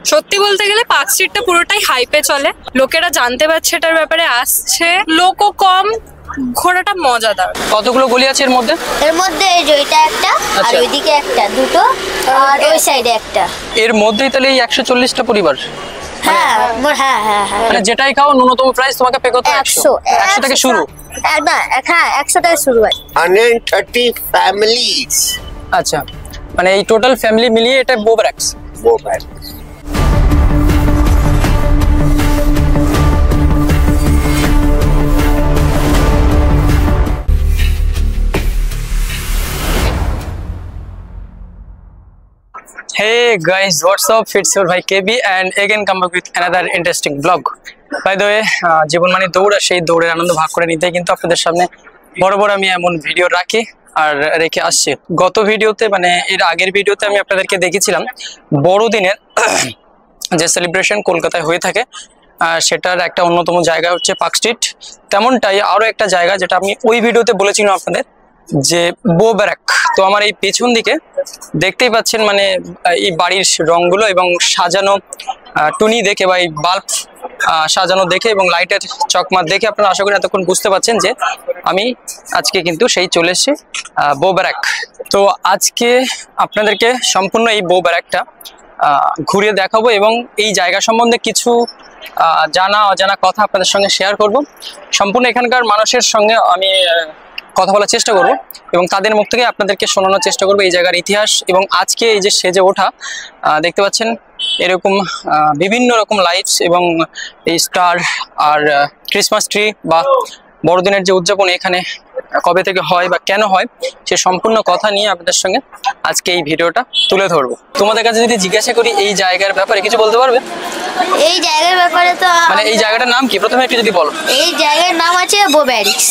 সত্যি বলতে গেলে পার্ক স্ট্রিটটা পুরোটাই হাইপে চলে, লোকেরা জানতে পারছে এটার ব্যাপারে, আসছে, লোকও কম, ঘোরাটা মজাদার। কতগুলো গলি আছে এর মধ্যে? এর মধ্যে এই যে এটা একটা, আর ওইদিকে একটা, দুটো, আর ওই সাইডে একটা। এর মধ্যেই তাহলে এই 140টা পরিবার? হ্যাঁ হ্যাঁ হ্যাঁ হ্যাঁ, মানে যেটাই খাও ন্যূনতম প্রাইস তোমাকে পে করতে 100 থেকে শুরু? না, হ্যাঁ 100 থেকে শুরু হয়। 130 families। আচ্ছা, মানে এই টোটাল ফ্যামিলি মিলিয়ে এটা বো ব্যারাকস। বো ব্যারাকস। Hey guys, what's up? It's your bhai KB and again come back with another interesting vlog. By the way, জীবন মানে দৌড়, আর সেই দৌড়ের আনন্দ ভাগ করে নিতে কিন্তু আপনাদের সামনে বড় বড় আমি এমন ভিডিও রাখি আর রেখে আসছি। গত ভিডিওতে মানে এর আগের ভিডিওতে আমি আপনাদেরকে দেখেছিলাম বড়দিনের যে সেলিব্রেশন কলকাতায় হয়ে থাকে, সেটার একটা অন্যতম জায়গা হচ্ছে পার্ক স্ট্রিট। তেমনটাই আরও একটা জায়গা যেটা আমি ওই ভিডিওতে বলেছিলাম আপনাদের, যে বো ব্যারাক। তো আমার এই পেছন দিকে দেখতেই পাচ্ছেন মানে এই বাড়ির রংগুলো এবং সাজানো টুনি দেখে বা এই বাল্ব সাজানো দেখে এবং লাইটের চকমাক দেখে আপনারা আশা করি এতক্ষণ বুঝতে পারছেন যে আমি আজকে কিন্তু সেই চলে এসেছি বো ব্যারাক। তো আজকে আপনাদেরকে সম্পূর্ণ এই বো ব্যারাকটা ঘুরিয়ে দেখাবো এবং এই জায়গা সম্বন্ধে কিছু জানা অজানা কথা আপনাদের সঙ্গে শেয়ার করব। সম্পূর্ণ এখানকার মানুষের সঙ্গে আমি কথা বলার চেষ্টা করব এবং তাদের মুখ থেকে আপনাদেরকে শোনানোর চেষ্টা করবো এই জায়গার ইতিহাস। এবং আজকে এই যে সেজে ওঠা দেখতে পাচ্ছেন এরকম বিভিন্ন রকম লাইটস এবং এই স্টার আর ক্রিসমাস ট্রি বা বড়দিনের যে উদযাপন এখানে কবে থেকে হয় বা কেন হয় সে সম্পূর্ণ কথা নিয়ে আপনাদের সঙ্গে আজকে এই ভিডিওটা তুলে ধরবো। তোমাদের কাছে যদি জিজ্ঞাসা করি এই জায়গার ব্যাপারে কিছু বলতে পারবে? এই জায়গার ব্যাপারে তো মানে এই জায়গাটার নাম কি প্রথমে একটু যদি বলো। এই জায়গার নাম আছে বো ব্যারাকস।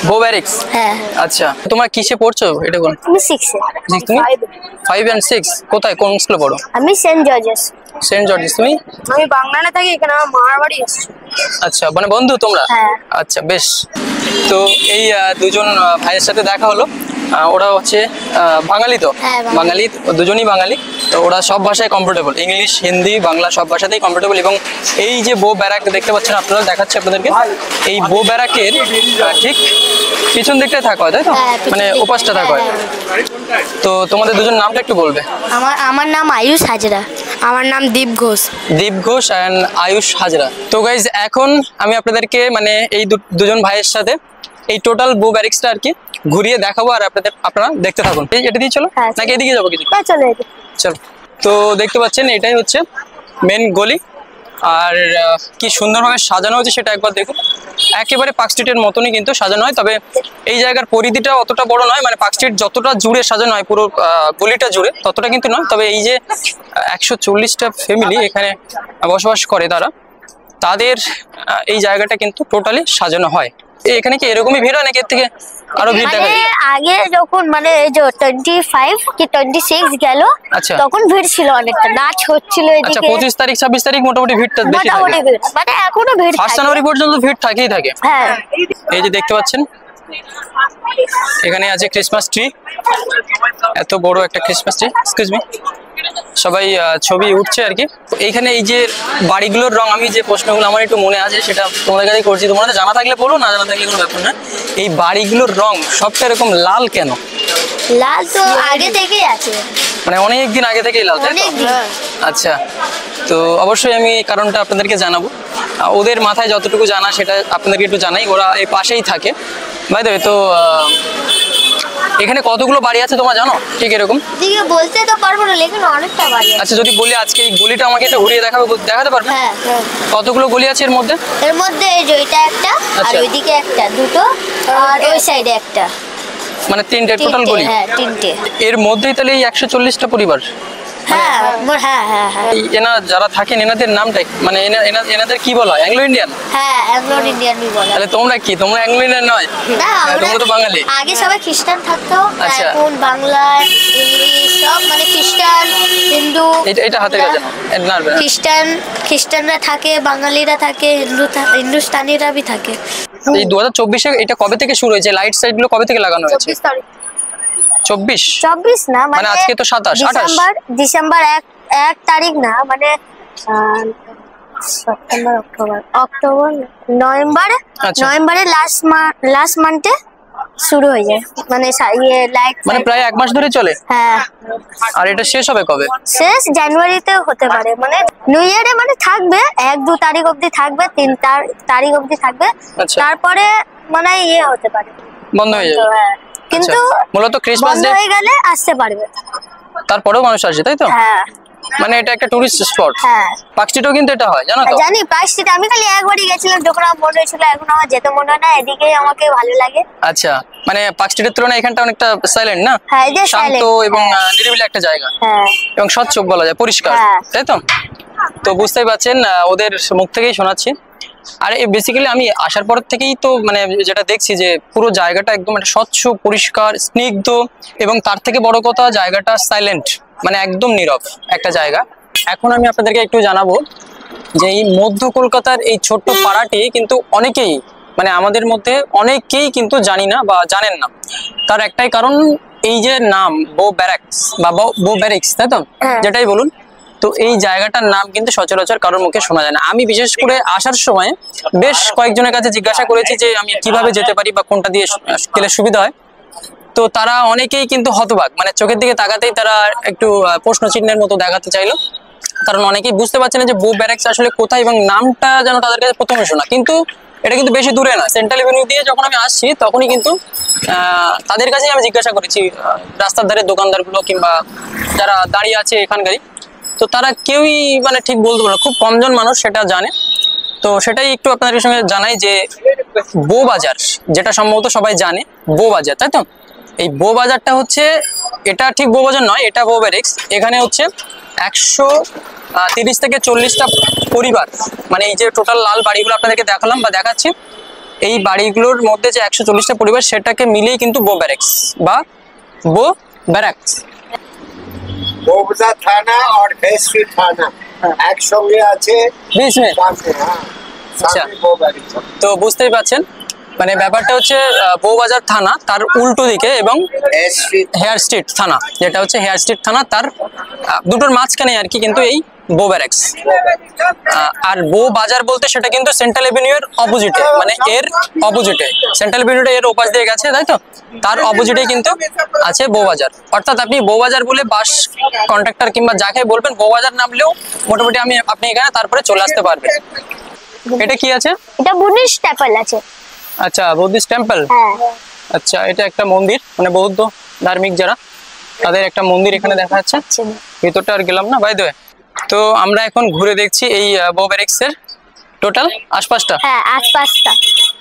বো ব্যারাকস, হ্যাঁ। আচ্ছা, তোমরা কিসে পড়ছো এটা বলো? আমি 6 এ। তুমি 5 and 6? কোথায়, কোন স্কুলে পড়ো? আমি সেন্ট জর্জেস। Saint George's. তুমি? আমি বাংলাতে থাকি, এখানে আমার মামার বাড়ি আছে। আচ্ছা, মানে বন্ধু তোমরা? হ্যাঁ। আচ্ছা, বেশ। তো এই দুজন ভাইয়ের সাথে দেখা হলো, ওরা হচ্ছে বাঙালি। তো বাঙালি, দুজনই বাঙালি। তো ওরা সব ভাষায় কমফোর্টেবল, ইংলিশ, হিন্দি, বাংলা সব ভাষাতেই কমফোর্টেবল। এবং এই যে বো ব্যারাক দেখতে পাচ্ছেন আপনারা, দেখাচ্ছে আপনাদেরকে, এই বো ব্যারাকের ঠিক পিছন দিকটায় থাকা হয়, তাই তো? মানে ওপাশটা থাকা হয়। তো তোমাদের দুজন নামটা একটু বলবে? আমার নাম আয়ুষ হাজরা। আমার নাম দীপ ঘোষ। দীপ ঘোষ অ্যান্ড আয়ুষ হাজরা। তো গাইজ এখন আমি আপনাদেরকে মানে এই দুজন ভাইয়ের সাথে এই টোটাল বো ব্যারাকসটা আর কি ঘুরিয়ে দেখাবো, আর আপনারা দেখতে থাকুন। এটা দিয়ে চলো নাকি এদিকে যাবো? কিছু চলো। তো দেখতে পাচ্ছেন এটাই হচ্ছে মেন গলি, আর কি সুন্দরভাবে সাজানো হয়েছে সেটা একবার দেখুন। একেবারে পার্ক স্ট্রিটের মতনই কিন্তু সাজানো হয়, তবে এই জায়গার পরিধিটা অতটা বড় নয়। মানে পার্ক স্ট্রিট যতটা জুড়ে সাজানো হয় পুরো গলিটা জুড়ে ততটা কিন্তু নয়। তবে এই যে 140টা ফ্যামিলি এখানে বসবাস করে, তাদের এই জায়গাটা কিন্তু টোটালি সাজানো হয়। এখানে কি এরকমই ভিড় হয় নাকি এর থেকে আরো ভিড় দেখা যায়? আগে যখন মানে এই যে 25 কি 26 গেল, তখন ভিড় ছিল অনেকটা, নাচ হচ্ছিল এদিকে। আচ্ছা, 25 তারিখ 26 তারিখ মোটামুটি ভিড়টা বেশি থাকে, মানে এখনো ভিড় থাকে। 1 জানুয়ারি পর্যন্ত ভিড় থাকেই থাকে। হ্যাঁ, এই যে দেখতে পাচ্ছেন এখানে আছে ক্রিসমাস ট্রি, এত বড় একটা ক্রিসমাস ট্রি। এক্সকিউজ মি, সবাই ছবি উঠছে আর কি। এইখানে এই যে বাড়িগুলোর রং, আমি যে প্রশ্নগুলো আমার একটু মনে আছে সেটা তোমাদের কাছেই করছি। তোমরা জানা থাকলে বলো, না জানা থাকলে কোনো ব্যাপার না। এই বাড়িগুলোর রং সবটা এরকম লাল কেন? লাল তো আগে থেকেই আছে, মানে অনেক দিন আগে থেকেই লাল, তাই তো? আচ্ছা, তো অবশ্যই আমি কারণটা আপনাদেরকে জানাবো। ওদের মাথায় যতটুকু জানা সেটা আপনাদেরকে একটু জানাই। ওরা এই পাশেই থাকে। বাই দ্য ওয়ে, তো এখানে কতগুলো বাড়ি আছে তোমরা জানো ঠিক এরকম? বলতে তো পারবো না, লেকিন অনেকটা বাড়ি আছে। আচ্ছা, যদি বলি আজকে এই গলিটা আমাকে একটু ঘুরিয়ে দেখাতে পারবে? হ্যাঁ। কতগুলো গলি আছে এর মধ্যে? এর মধ্যে এই যে এটা একটা, আর ওইদিকে একটা, দুটো, আর ওই সাইডে একটা, মানে 3টে টোটাল গলি। হ্যাঁ, 3টে। এর মধ্যেই তাহলে এই 140টা পরিবার? হ্যাঁ হ্যাঁ হ্যাঁ হ্যাঁ। এনা যারা থাকেন এনাদের নামটা মানে এনাদের কি বলা হয়? Anglo Indian? হ্যাঁ, অ্যাংলো ইন্ডিয়ানই বলা। তাহলে তোমরা কি, তোমরা অ্যাংলো ইন্ডিয়ান নয়? না, তোমরা তো বাঙালি। আগে সবাই খ্রিস্টান থাকতো, এখন বাংলা, ইংলিশ সব, মানে খ্রিস্টান, হিন্দু। এটা হাতে কাছে না, খ্রিস্টানরা থাকে, বাঙালিরা থাকে, হিন্দুস্তানিরা भी থাকে। এই 2024-এ এটা কবে থেকে শুরু হয়েছে? লাইট সাইড গুলো কবে থেকে লাগানো হয়েছে? 24 না, মানে আজকে তো 27 ডিসেম্বর 1 তারিখ না, মানে সেপ্টেম্বর অক্টোবর নভেম্বর নভেম্বরের লাস্ট মান্থে শুরু হয়ে যায়, মানে মানে প্রায় 1 মাস ধরে চলে। হ্যাঁ। আর এটা শেষ হবে কবে? শেষ জানুয়ারিতে হতে পারে, মানে নিউ ইয়ারে মানে থাকবে 1-2 তারিখ অবধি থাকবে, 3 তারিখ অবধি থাকবে, তারপরে মানে হতে পারে বন্ধ হয়ে যাবে। কিন্তু মূলত ক্রিসমাস ডে হয়ে গেলে আসতে পারবে, তারপরেও মানুষ আসে, তাই তো? হ্যাঁ, মানে এটা একটা টুরিস্ট স্পট। হ্যাঁ, পার্ক স্ট্রিটও কিন্তু এটা হয়, জানো তো? জানি পার্ক স্ট্রিট আমি খালি একবারই গেছিলাম যখন আমার মনে হয়েছিল, এখন আমার যেতে মনে হয় না, এদিকেই আমাকে ভালো লাগে। আচ্ছা, মানে পার্ক স্ট্রিটের তুলনায় এখানটা অনেকটা সাইলেন্ট না? হ্যাঁ, যে শান্ত এবং নিরিবিলি একটা জায়গা। হ্যাঁ, এবং স্বচ্ছ বলা যায়, পরিষ্কার, তাই তো? তো বুঝতেই পারছেন, ওদের মুখ থেকেই শোনাচ্ছি। আর বেসিক্যালি আমি আসার পর থেকেই তো মানে যেটা দেখছি যে পুরো জায়গাটা একদম একটা স্বচ্ছ, পরিষ্কার, স্নিগ্ধ, এবং তার থেকে বড় কথা জায়গাটা সাইলেন্ট, মানে একদম নীরব একটা জায়গা। এখন আমি আপনাদেরকে একটু জানাবো যে এই মধ্য কলকাতার এই ছোট্ট পাড়াটি কিন্তু অনেকেই, মানে আমাদের মধ্যে অনেকেই কিন্তু জানি না বা জানেন না। তার একটাই কারণ, এই যে নাম বো ব্যারাকস বা বো ব্যারিক্স, তাই তো? যেটাই বলুন, তো এই জায়গাটার নাম কিন্তু সচরাচর কারোর মুখে শোনা যায় না। আমি বিশেষ করে আসার সময় বেশ কয়েকজনের কাছে জিজ্ঞাসা করেছি যে আমি কিভাবে যেতে পারি বা কোনটা দিয়ে গেলে সুবিধা হয়। তো তারা অনেকেই কিন্তু হতবাক, মানে চোখের দিকে তাকাতেই তারা একটু প্রশ্ন চিহ্নের মতো দেখাতে চাইলো, কারণ অনেকেই বুঝতে পারছে না যে বো ব্যারাকস আসলে কোথায়, এবং নামটা যেন তাদের কাছে প্রথমে শোনা। কিন্তু এটা কিন্তু বেশি দূরে না, সেন্ট্রাল এভিনিউ দিয়ে যখন আমি আসছি তখনই কিন্তু তাদের কাছেই আমি জিজ্ঞাসা করেছি, রাস্তার ধারে দোকানদারগুলো কিংবা যারা দাঁড়িয়ে আছে এখানকারই, তো তারা কেউই মানে ঠিক বলতে পারে না, খুব কমজন মানুষ সেটা জানে। তো সেটাই একটু আপনাদের সঙ্গে জানাই যে বো বাজার, যেটা সম্ভবত সবাই জানে, বো বাজার, তাই তো? এই বো বাজারটা হচ্ছে, এটা ঠিক বো বাজার নয়, এটা বো ব্যারিক্স। এখানে হচ্ছে 130 থেকে 40টা পরিবার, মানে এই যে টোটাল লাল বাড়িগুলো আপনাদেরকে দেখালাম বা দেখাচ্ছি, এই বাড়িগুলোর মধ্যে যে 140টা পরিবার, সেটাকে মিলিয়ে কিন্তু বো ব্যারিক্স বা বো ব্যারাকস। बोबजा थाना और भेस्ट्री थाना একসঙ্গে আছে 20 মিনিট। আচ্ছা, তো বুঝতেই পারছেন, মানে ব্যাপারটা হচ্ছে বো বাজার থানা তার উল্টো দিকে, এবং হেয়ার স্ট্রিট থানা, যেটা হচ্ছে হেয়ার স্ট্রিট থানা, তার দুটোর মাঝখানে আর কি কিন্তু এই বো ব্যারাকস। আর বো বাজার বলতে সেটা কিন্তু সেন্ট্রাল এভিনিউ এর অপোজিটে, মানে এর অপোজিটে, সেন্ট্রাল এভিনিউটা এর ওপাশ দিয়ে গেছে, তাই তো? তার অপোজিটে কিন্তু আছে বো বাজার। অর্থাৎ আপনি বো বাজার বলে বাস কন্ট্রাক্টর কিংবা যাকে বলবেন বো বাজার নামলেও মোটামুটি আপনি এখানে তারপরে চলে আসতে পারবেন। এটা কি আছে? এটা বুদ্ধিস্ট টেম্পল আছে। আচ্ছা, বুদ্ধিস্ট টেম্পল। আচ্ছা, এটা একটা মন্দির, মানে বৌদ্ধ ধার্মিক যারা, তাদের একটা মন্দির এখানে দেখা যাচ্ছে। ভিতরটা আর গেলাম না, বাই দ্য ওয়ে। তো আমরা এখন ঘুরে দেখছি এই বো ব্যারিক্স এর টোটাল আশপাশটা। হ্যাঁ, আশপাশটা।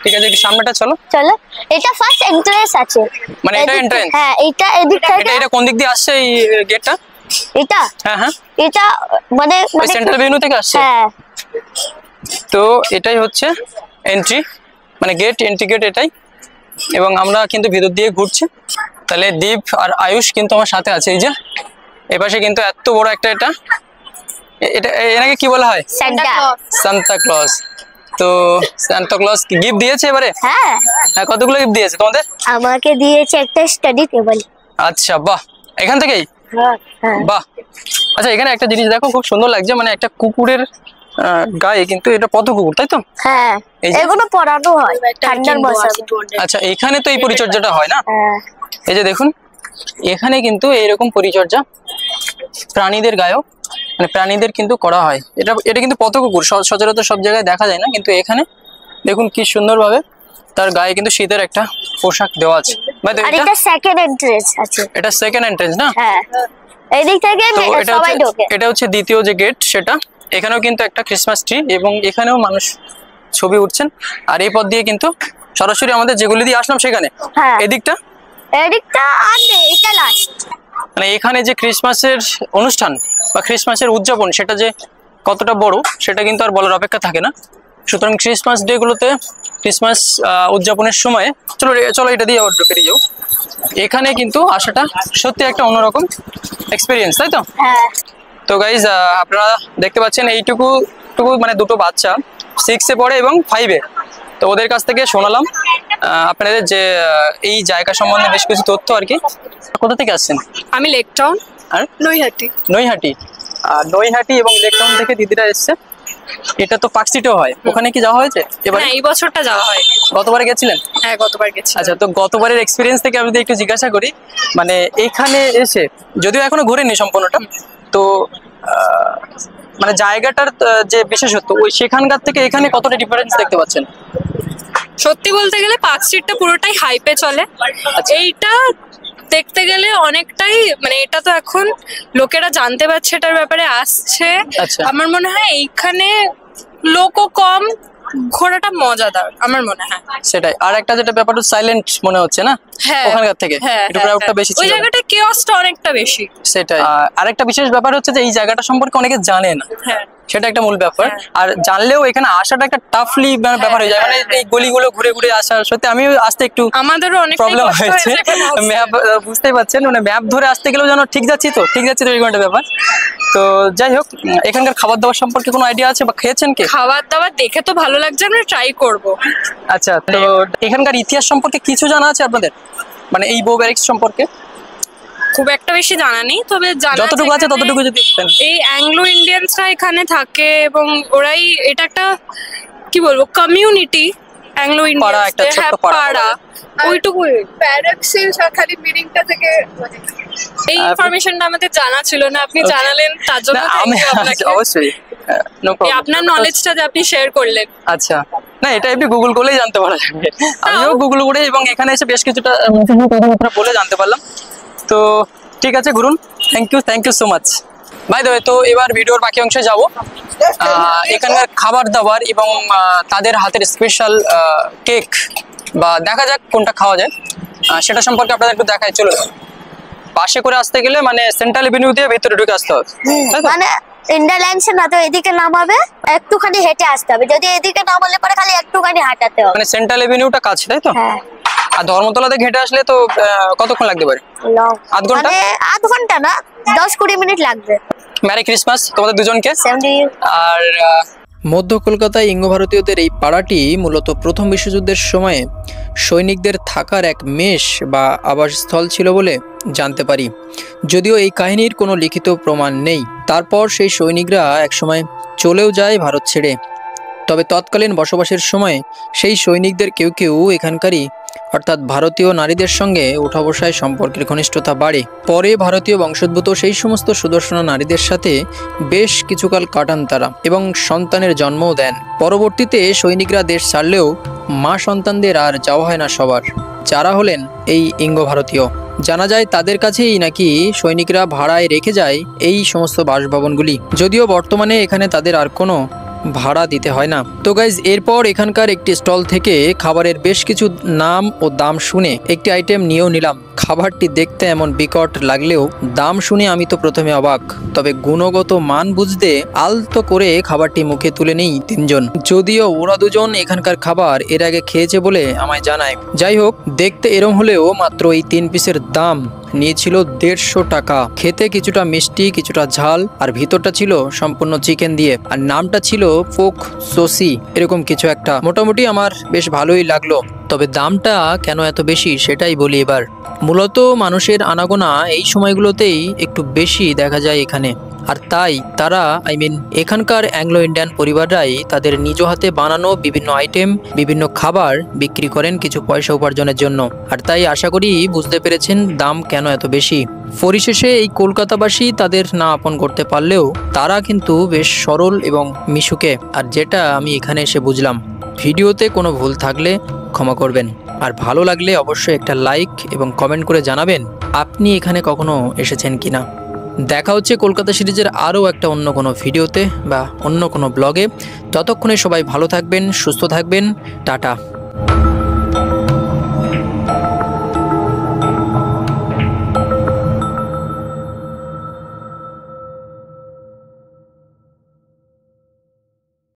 ঠিক আছে, একটু সামনেটা চলো। চলো, এটা ফার্স্ট এন্ট্রান্স আছে, মানে এটা এন্ট্রান্স। হ্যাঁ, এদিক থেকে। এটা কোন দিক দিয়ে আসছে এই গেটটা? এটা, হ্যাঁ, এটা মানে সেন্ট্রাল এভিনিউ থেকে আসছে। হ্যাঁ, তো এটাই হচ্ছে এন্ট্রি, মানে গেট, এন্ট্রি গেট এটাই। এবং আমরা কিন্তু ভিতর দিয়ে ঘুরছি। তাহলে দীপ আর আয়ুষ কিন্তু আমার সাথে আছে। এই যে এপাশে কিন্তু এত বড় একটা, এটা এনাকে কি বলা হয়? Santa Claus. তো সান্তা ক্লজ কি গিফট দিয়েছে এবারে? হ্যাঁ, কতগুলো গিফট দিয়েছে তোমাদের? আমাকে দিয়েছে একটা স্টাডি টেবিল। আচ্ছা, বাহ, এখান থেকেই? হ্যাঁ, বাহ। আচ্ছা, এখানে একটা জিনিস দেখো, খুব সুন্দর লাগছে, মানে একটা কুকুরের গায়ে কিন্তু এটা পদ্ম কুকুর, তাই তো? হ্যাঁ, এগুলো পরানো হয় ঠান্ডার মৌসুমে। আচ্ছা, এখানে তো এই পরিচর্যাটা হয় না? হ্যাঁ, এই যে দেখুন, এখানে কিন্তু এইরকম পরিচর্যা প্রাণীদের গায়েও, মানে প্রাণীদের কিন্তু করা হয়। এটা কিন্তু পথ কুকুর, সচরাচর সব জায়গায় দেখা যায় না, কিন্তু এখানে দেখুন কি সুন্দরভাবে তার গায়ে কিন্তু শীতের একটা পোশাক দেওয়া আছে। আর এটা সেকেন্ড এন্ট্রেন্স আছে। এটা সেকেন্ড এন্ট্রেন্স না? হ্যাঁ, এই দিক থেকে সবাই ঢোকে। এটা হচ্ছে দ্বিতীয় যে গেট সেটা। এখানেও কিন্তু একটা ক্রিসমাস ট্রি, এবং এখানেও মানুষ ছবি উঠছেন। আর এই পথ দিয়ে কিন্তু সরাসরি আমাদের যেগুলি দিয়ে আসলাম সেখানে। এদিকটা আছে, এটা লাস্ট। মানে এখানে যে ক্রিসমাসের অনুষ্ঠান বা ক্রিসমাসের উদযাপন, সেটা যে কতটা বড় সেটা কিন্তু আর বলার অপেক্ষা থাকে না। সুতরাং ক্রিসমাস ডে গুলোতে, ক্রিসমাস উদযাপনের সময় চলো এটা দিয়ে আবার পেরিয়ে যাও। এখানে কিন্তু আসাটা সত্যি একটা অন্যরকম এক্সপিরিয়েন্স, তাই তো? হ্যাঁ। তো গাইজ, আপনারা দেখতে পাচ্ছেন এইটুকু মানে দুটো বাচ্চা 6-এ পড়ে এবং 5-এ। তো ওদের কাছ থেকে শোনালাম আপনাদের যে এই জায়গা সম্বন্ধে বেশ কিছু তথ্য আর কি। কোথা থেকে আসছেন? আমি লেক টাউন আর নৈহাটি। নৈহাটি। আর নৈহাটি এবং ইলেকট্রন থেকে দিদিরা এসছে। এটা তো পার্কস্ট্রিটেও হয়, ওখানে কি যাওয়া হয়েছে এবার? এই বছরটা যাওয়া হয়। গতবারে গেছিলেন? হ্যাঁ, গতবার গেছি। আচ্ছা, তো গতবারের এক্সপিরিয়েন্স থেকে আমি যদি একটু জিজ্ঞাসা করি, মানে এখানে এসে যদিও এখনো ঘুরেনি সম্পূর্ণটা, তো মানে জায়গাটার যে বিশেষত্ব ওই সেখানকার থেকে এখানে কতটা ডিফারেন্স দেখতে পাচ্ছেন? সত্যি বলতে গেলে পার্কস্ট্রিটটা পুরোটাই হাইপে চলে। এইটা দেখতে গেলে অনেকটাই, মানে এটা তো এখন লোকেরা জানতে পারছে, এটার ব্যাপারে আসছে। আমার মনে হয় এইখানে লোকও কম, ঘোরাটা মজাদার আমার মনে হয়। সেটাই। আর একটা যেটা ব্যাপার, সাইলেন্ট মনে হচ্ছে না ওখানকার থেকে, একটু ক্রাউডটা বেশি ছিল, ওই জায়গাটা কেওসটা অনেকটা বেশি। সেটাই। আরেকটা বিশেষ ব্যাপার হচ্ছে যে এই জায়গাটা সম্পর্কে অনেকে জানে না, সেটা একটা মূল ব্যাপার। আর জানলেও এখানে আসাটা একটা টাফলি ব্যাপার হয়ে যায়, মানে এই গলিগুলো ঘুরে ঘুরে আসা। সত্যি আমিও আসতে একটু আমাদেরও অনেক প্রবলেম হয়েছে। ম্যাপ বুঝতেই পারছেন, মানে ম্যাপ ধরে আসতে গেলেও যেন ঠিক যাচ্ছি তো এরকম একটা ব্যাপার। তো যাই হোক, এখানকার খাবার দাবার সম্পর্কে কোনো আইডিয়া আছে বা খেয়েছেন কি? খাবার দাবার দেখে তো ভালো লাগছে, আমরা ট্রাই করব। আচ্ছা, তো এখানকার ইতিহাস সম্পর্কে কিছু জানা আছে আপনাদের, মানে এই বউ ব্যারিক্স সম্পর্কে? খুব একটা বেশি জানা নেই, তবে যতটুকু আছে ততটুকু যদি এই অ্যাংলো ইন্ডিয়ানসরা এখানে থাকে এবং ওরাই, এটা একটা কি বলবো কমিউনিটি, অ্যাংলো ইন্ডিয়ান পাড়া, ওইটুকু প্যারাক্সের খালি মিনিংটা থেকে এই ইনফরমেশনটা আমাদের জানা ছিল না, আপনি জানালেন তার জন্য আপনাকে অবশ্যই আপনার নলেজটা যে আপনি শেয়ার করলেন। আচ্ছা, না এটা এমনি গুগল করলেই জানতে পারা যাবে, আমিও গুগল করে এবং এখানে এসে বেশ কিছুটা বলে জানতে পারলাম। তো ঠিক আছে, ঘুরুন। Thank you so much. By the way, তো এবার ভিডিওর বাকি অংশে যাব। এখানকার খাবার দাবার এবং তাদের হাতের স্পেশাল কেক, বা দেখা যাক কোনটা খাওয়া যায় সেটা সম্পর্কে আপনাদের একটু দেখাই। চলো, বাসে করে আসতে গেলে মানে সেন্ট্রাল এভিনিউ দিয়ে ভেতরে ঢুকে আসতে হবে, মানে ইন্ডিয়া লাইনসে না তো এদিকে নামাবে, একটুখানি হেঁটে আসতে হবে। যদি এদিকে নামালে পরে খালি একটুখানি হাঁটাতে হবে, মানে সেন্ট্রাল এভিনিউটা কাছে, তাই তো? হ্যাঁ। আর ধর্মতলাতে ঘেটে আসলে তো কতক্ষণ লাগতে পারে? আধ ঘন্টা? মানে আধ ঘন্টা না, 10-20 মিনিট লাগবে। মেরি ক্রিসমাস তোমাদের দুজনকে। আর মধ্য কলকাতায় ইঙ্গ ভারতীয়দের এই পাড়াটি মূলত প্রথম বিশ্বযুদ্ধের সময়ে সৈনিকদের থাকার এক মেষ বা আবাসস্থল ছিল বলে জানতে পারি, যদিও এই কাহিনীর কোনো লিখিত প্রমাণ নেই। তারপর সেই সৈনিকরা একসময় চলেও যায় ভারত ছেড়ে। তবে তৎকালীন বসবাসের সময় সেই সৈনিকদের কেউ কেউ এখানকারই অর্থাৎ ভারতীয় নারীদের সঙ্গে উঠা বসায় সম্পর্কের ঘনিষ্ঠতা বাড়ে। পরে ভারতীয় বংশোদ্ভূত সেই সমস্ত সুদর্শনা নারীদের সাথে বেশ কিছুকাল কাটান তারা এবং সন্তানের জন্মও দেন। পরবর্তীতে সৈনিকরা দেশ ছাড়লেও মা সন্তানদের আর যাওয়া হয় না সবার, যারা হলেন এই ইঙ্গ ভারতীয়। জানা যায় তাদের কাছেই নাকি সৈনিকরা ভাড়ায় রেখে যায় এই সমস্ত বাসভবনগুলি, যদিও বর্তমানে এখানে তাদের আর কোনো ভাড়া দিতে হয় না। তো গাইজ, এরপর এখানকার একটি স্টল থেকে খাবারের বেশ কিছু নাম ও দাম শুনে একটি আইটেম নিয়েও নিলাম। খাবারটি দেখতে এমন বিকট লাগলেও দাম শুনে আমি তো প্রথমে অবাক, তবে গুণগত মান বুঝতে আলতো করে খাবারটি মুখে তুলে নেই তিনজন, যদিও ওরা দুজন এখানকার খাবার এর আগে খেয়েছে বলে আমায় জানায়। যাই হোক, দেখতে এরম হলেও মাত্র এই 3 পিসের দাম নিয়েছিল 150 টাকা। খেতে কিছুটা মিষ্টি, কিছুটা ঝাল, আর ভিতরটা ছিল সম্পূর্ণ চিকেন দিয়ে, আর নামটা ছিল পোক সোসি, এরকম কিছু একটা। মোটামুটি আমার বেশ ভালোই লাগলো, তবে দামটা কেন এত বেশি সেটাই বলি এবার। মূলত মানুষের আনাগোনা এই সময়গুলোতেই একটু বেশি দেখা যায় এখানে, আর তাই তারা এখানকার অ্যাংলো ইন্ডিয়ান পরিবাররাই তাদের নিজ হাতে বানানো বিভিন্ন আইটেম, বিভিন্ন খাবার বিক্রি করেন কিছু পয়সা উপার্জনের জন্য। আর তাই আশা করি বুঝতে পেরেছেন দাম কেন এত বেশি। পরিশেষে এই কলকাতাবাসী তাদের না আপন করতে পারলেও তারা কিন্তু বেশ সরল এবং মিশুকে, আর যেটা আমি এখানে এসে বুঝলাম। ভিডিওতে কোনো ভুল থাকলে ক্ষমা করবেন, আর ভালো লাগলে অবশ্যই একটা লাইক এবং কমেন্ট করে জানাবেন আপনি এখানে কখনো এসেছেন কিনা। দেখা হচ্ছে কলকাতা সিরিজের আরও একটা অন্য কোনো ভিডিওতে বা অন্য কোনো ব্লগে। ততক্ষণে সবাই ভালো থাকবেন, সুস্থ থাকবেন। টাটা।